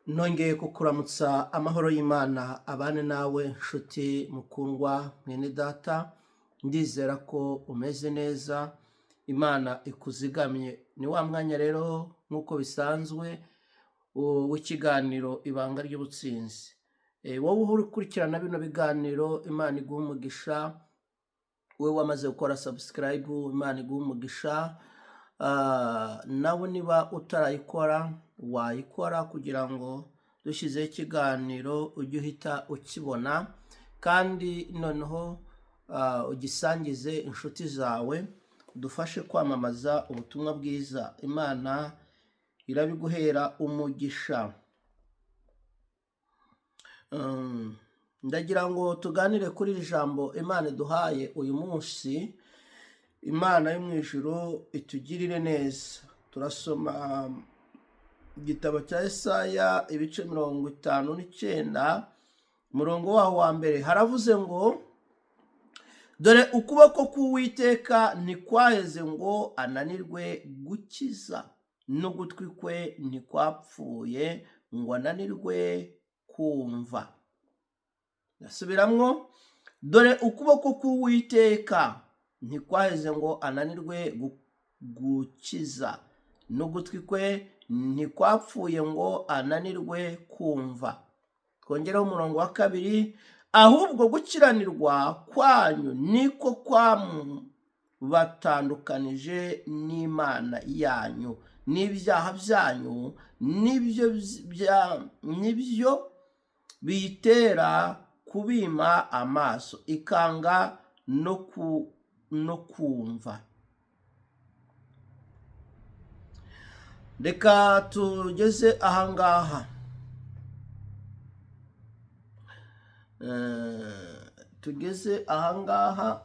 Nongeye kukuramutsa amahoro y'Imana abane nawe nshuti mukundwa mwene data, ndizera ko umeze neza, Imana ikuzigamye. Ni wa mwanya rero nk'uko bisanzwe w'ikiganiro ibanga ry'ubutsinzi. Wowe uri gukurikirana bino biganiro, Imana iguha umugisha. Wowe wamaze gukora subscribe, Imana iguha umugisha. Nawe niba utarayikora wayikora kugira ngo dushyizeho ikiganiro ujye uhita ukibona, kandi noneho ugisangize inshuti zawe, dufashe kwamamaza ubutumwa bwiza. Imana irabiguhera umugisha. Ndagira ngo tuganire kuri iri jambo Imana iduhaye uyu munsi. Imana yo mu ijuru itugirire neza. Turasoma igitabo cya Yesaya ibice 59 umurongo waho wa mbere. Haravuze ngo, dore ukuboko k'Uwiteka ntikwaheze ngo ananirwe gukiza, n'ugutwi kwe ntikwapfuye ngo ananirwe kumva. Nasubiramwo, dore ukuboko k'Uwiteka ntikwaheze ngo ananirwe gukiza, n'ugutwi kwe ntikwapfuye ngo ananirwe kumva. Twongereho umurongo wa kabiri, ahubwo gukiranirwa kwanyu niko kwamubatandukanije n'Imana yanyu, n'ibyaha byanyu nibyo biyitera kubima amaso, ikanga no kumva. Reka tugeze ahangaha.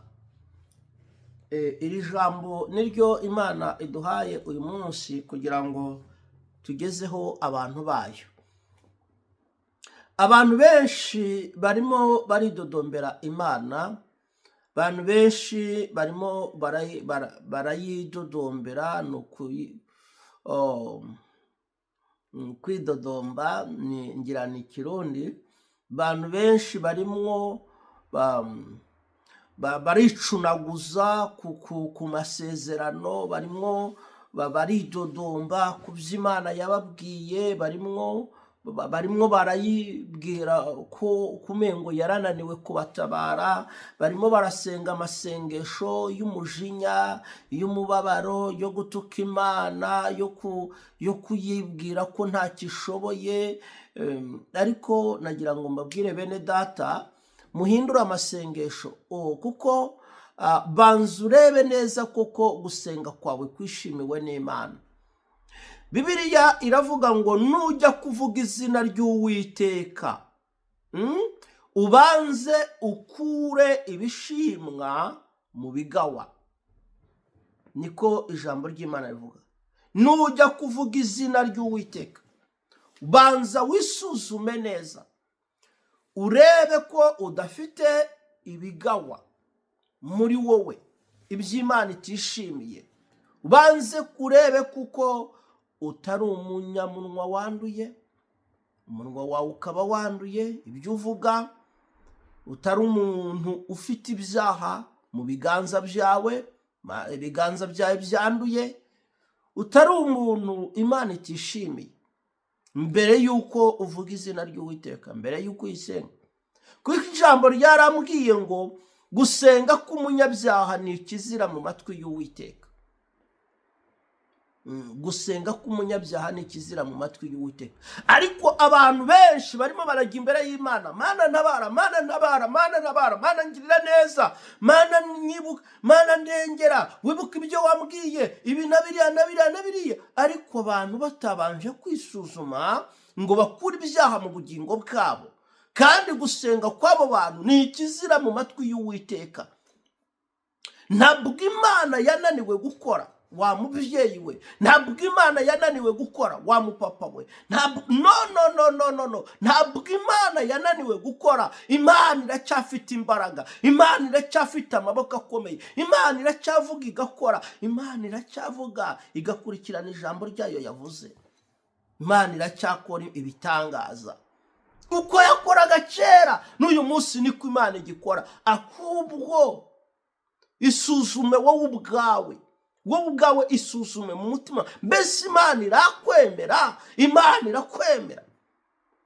Iri jambo niryo Imana iduhaye uyu munsi kugira ngo tugezeho abantu bayo. Abantu benshi barimo baridodombera Imana, abantu benshi barimo barayidodombera. Kwidodomba ngira ni Kirundi. Abantu benshi barimo baricunaguza ku masezerano, barimo baridodomba ku by'Imana yababwiye, barimo barayibwira ko kumengo yarananiwe kubatabara, barimo barasenga amasengesho y'umujinya, y'umubabaro, yo gutuka Imana, yo kuyibwira ko nta kishoboye. Ariko nagira ngo mbabwire bene data, muhindura amasengesho kuko banza urebe neza koko gusenga kwawe kwishimiwe n'Imana. Bibiliya iravuga ngo nujya kuvuga izina ry'Uwiteka, ubanze ukure ibishimwa mu bigawa. Niko ijambo ry'Imana rivuga. Nujya kuvuga izina ry'Uwiteka, banza wisuzume neza, urebe ko udafite ibigawa muri wowe, iby'Imana itishimiye. Ubanze kurebe kuko utari umunyamunwa wanduye, umunwa wawe ukaba wanduye ibyo uvuga, utari umuntu ufite ibyaha mu biganza byawe, ibiganza byawe byanduye, utari umuntu Imana itishimiye. Mbere yuko uvuga izina ry'Uwiteka, mbere yuko uyisenga, kuko ijambo ryarambwiye ngo gusenga k'umunyabyaha ni ikizira mu matwi y'Uwiteka. Gusenga k'umunyabyaha ni ikizira mu matwi y'Uwiteka. Ariko abantu benshi barimo barajya imbere y'Imana, Mana ntabara, Mana ntabara, Mana ntabara, Mana ngirira neza, Mana nyibuka, Mana ndengera, wibuka ibyo wambwiye, ibi na biriya. Ariko abantu batabanje kwisuzuma ngo bakure ibyaha mu bugingo bwabo. Kandi gusenga kw'abo bantu ni ikizira mu matwi y'Uwiteka. Ntabwo Imana yananiwe gukora, wa mubyeyi we. Ntabwo Imana yananiwe gukora, wa mupapa we. No. Ntabwo Imana yananiwe gukora. Imana iracyafite imbaraga, Imana iracyafite amaboko akomeye, Imana iracyavuga igakora, Imana iracyavuga igakurikirana ijambo ryayo yavuze. Imana iracyakora ibitangaza uko yakoraga kera n'uyu munsi niko Imana igikora. Ahubwo isuzume wowe ubwawe isuzume mu mutima, mbese Imana irakwemera? Imana irakwemera?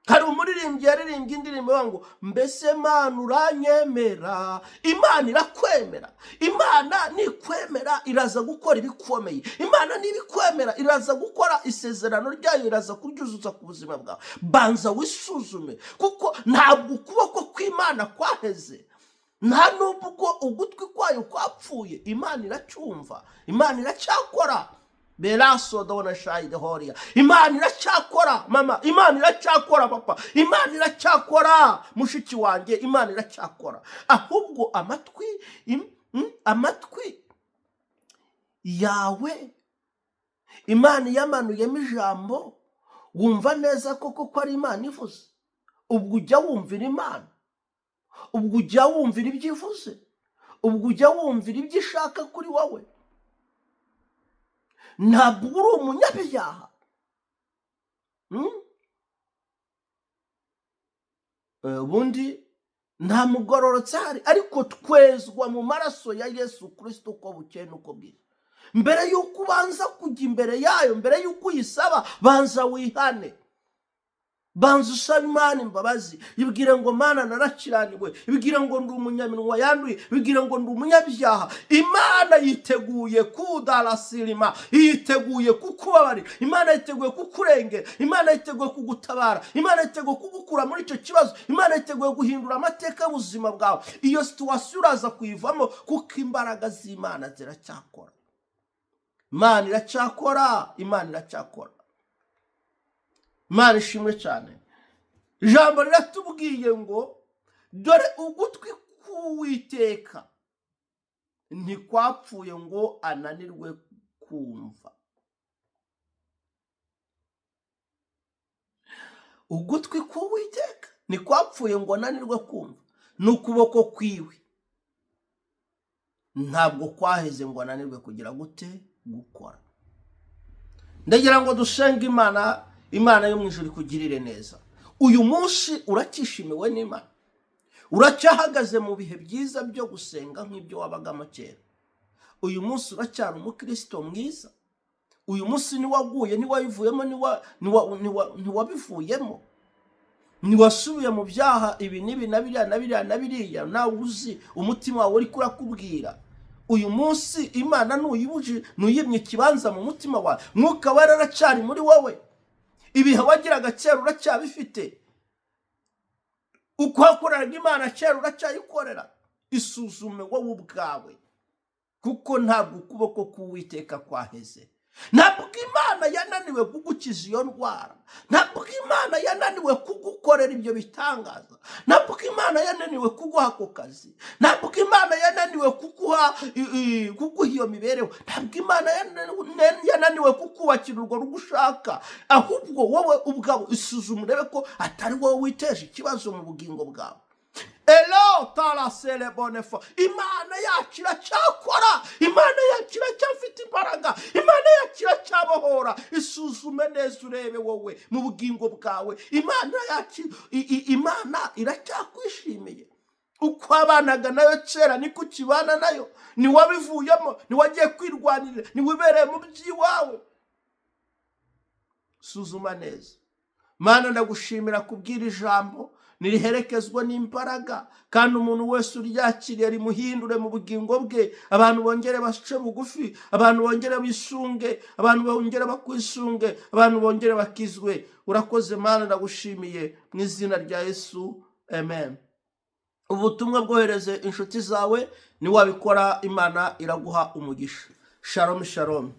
Hari umuririmbyi yaririmbye indirimbo ivuga ngo mbese Imana uranyemera? Imana irakwemera. Imana nikwemera iraza gukora ibikomeye. Imana nibikwemera iraza gukora isezerano ryayo, iraza kuryuzuza ku buzima bwawe. Banza wisuzume, kuko ntabwo ukuboko kw'Imana kwaheze, nta nubwo ugutwi kwayo kwapfuye. Imana iracyumva, Imana iracyakora. Beraso dona shayide horia. Imana iracyakora mama, Imana iracyakora papa, Imana iracyakora mushiki wanjye, Imana iracyakora. Ahubwo amatwi yawe Imana yamanuyemo ijambo, wumva neza koko ko ari Imana ivuze. Ubwo ujya wumvira Imana, ubwo ujya wumvira ibyo ivuze, ubwo ujya wumvira ibyo ishaka kuri wowe. Ntabwo uri umunyabyaha. Ubundi nta mugororotse ahari, ariko twezwa mu maraso ya Yesu Kristo uko bukeye n'uko bwije. Mbere y'uko ubanza kujya imbere yayo, mbere y'uko uyisaba, banza wihane, banza usaba Imana imbabazi. Ibwire ngo Mana narakiraniwe, ibwire ngo ndi umunyaminwa yanduye, ibwire ngo ndi umunyabyaha. Imana yiteguye kudarasirima, yiteguye kukubabarira, Imana yiteguye kukurengera, Imana yiteguye kugutabara, Imana yiteguye kugukura muri icyo kibazo, Imana yiteguye guhindura amateka y'ubuzima bwawe. Iyo situation uraza kuyivamo, kuko imbaraga z'Imana ziracyakora. Imana iracyakora, Imana iracyakora. Imana ishimwe cyane. Ijambo riratubwiye ngo dore ugutwi k'Uwiteka ntikwapfuye ngo ananirwe kumva. Ugutwi k'Uwiteka ntikwapfuye ngo ananirwe kumva, n'ukuboko kwiwe ntabwo kwaheze ngo ananirwe kugira gute gukora. Ndagira ngo dusenge Imana yo mu ijuru ikugirire neza. Uyu munsi uracyishimiwe n'Imana, uracyahagaze mu bihe byiza byo gusenga nk'ibyo wabagamo kera. Uyu munsi uracyari umukristo mwiza. Uyu munsi niwaguye, niwabivuyemo, niwabivuyemo, niwasubiye mu byaha ibi n'ibi na biriya, nawe uzi umutima wawe uri kurakubwira. Uyu munsi Imana nuyimye ikibanza mu mutima wawe, Mwuka Wera aracyari muri wowe. Ibihe wagiraga kera uracyabifite, uko wakoreraga Imana kera uracyayikorera. Isuzume wowe ubwawe, kuko ntabwo ukuboko k'Uwiteka kwaheze. Ntabwo Imana yananiwe kugukiza iyo ndwara, ntabwo Imana yananiwe kugukorera ibyo bitangaza, ntabwo Imana yananiwe kuguha ako kazi, ntabwo Imana yananiwe kuguha iyo mibereho, ntabwo Imana yananiwe kukubakira urwo rugushaka. Ahubwo wowe ubwawe isuzume urebe ko atari wowe witeje ikibazo mu bugingo bwawe. Elo tarasele bonefo. Imana yacu iracyakora, Imana yacu iracyafite imbaraga, Imana yacu iracyabohora. Isuzume neza urebe wowe mu bugingo bwawe. Imana yacu Imana iracyakwishimiye. Uko abanaga nayo kera niko ukibana nayo, niwabivuyemo, niwagiye kwirwanirira, niwibereye mu by'iwawe. Suzuma neza. Mana ndagushimira kubwira ijambo niriherekezwa n'imbaraga, kandi umuntu wese uryakiriye rimuhindure mu bugingo bwe. Abantu bongere bace bugufi, abantu bongere bisunge, abantu bongere bakwisunge, abantu bongere bakizwe. Urakoze Mana, ndagushimiye mu izina rya Yesu, amen. Ubutumwa bwohereze inshuti zawe, niwabikora Imana iraguha umugisha. Shalom shalom.